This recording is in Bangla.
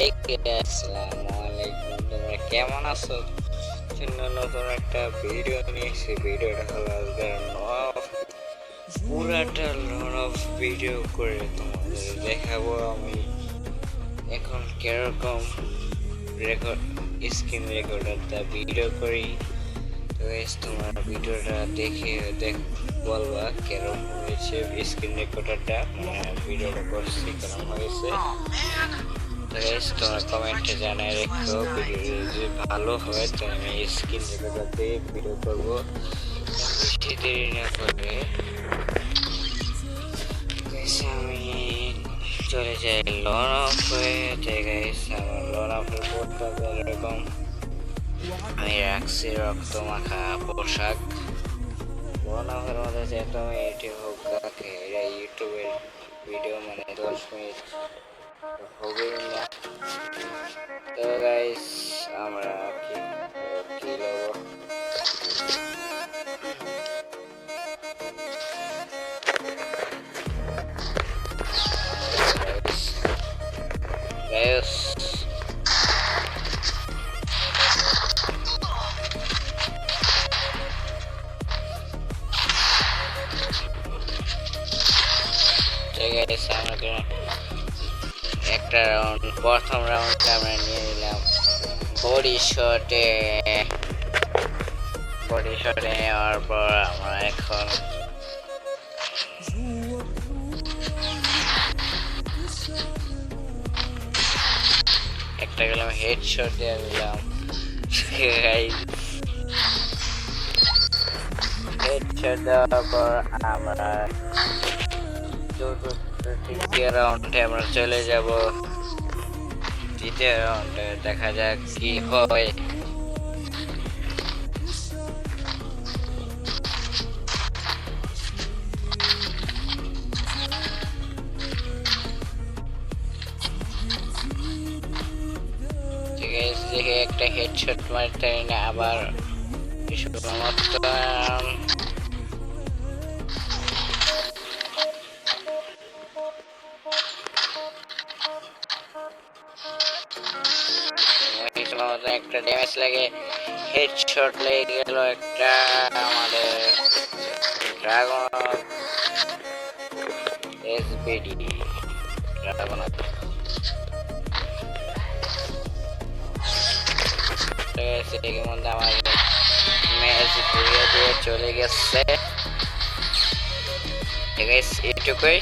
এই আসসালামু আলাইকুম, তোমরা কেমন আছো? নতুন একটা ভিডিও নিয়ে এসেছি। ভিডিওটা হলো পুরাটা লন অফ ভিডিও করে তোমাদের দেখাবো আমি এখন কিরকম রেকর্ড স্ক্রিন রেকর্ডারটা ভিডিও করি। তো তোমরা ভিডিওটা দেখে বলবা কেরকম হয়েছে স্ক্রিন রেকর্ডারটা, ভিডিওটা করছি কেরকম হয়েছে। তোমরা কমেন্টে জানাই রেখো, ভিডিও যদি ভালো হয় তো আমি স্ক্রিন রেকর্ডার দিয়ে ভিডিও করবো। বেশি দেরি না করে আমি চলে যাই লন অফ হয়ে। আমার লন অফের বোর্ডটা এরকম আমি রাখছি রক্ত মাখা পোশাক। লন অফের মধ্যে যেহেতু আমি ইউটিউব হোক এটা ইউটিউবের ভিডিও, 10 মিনিট হবেই না। তো গাইস আমরা কি লব গাইস, আমাকে একটা রাউন্ড, প্রথম রাউন্ডটা আমরা নিয়ে নিলাম বডি শটে। নেওয়ার পর আমরা এখন একটা গেলাম হেডশট দিয়ে দিলাম। হেডশট দেওয়ার পর আমরা তৃতীয় রাউন্ডে আমরা চলে যাব। তৃতীয় রাউন্ডে দেখা যাক কি হয়। দেখে একটা হেডশট মারতে না, আবার একটা ড্যামেজ লাগে, হেডশট লেগে গেল একটা আমাদের ড্রাগন এসবিডি ড্রাগন। এর মধ্যে আমার ম্যাচ ঘুরিয়ে দিয়ে চলে গেছে। এইটুকুই।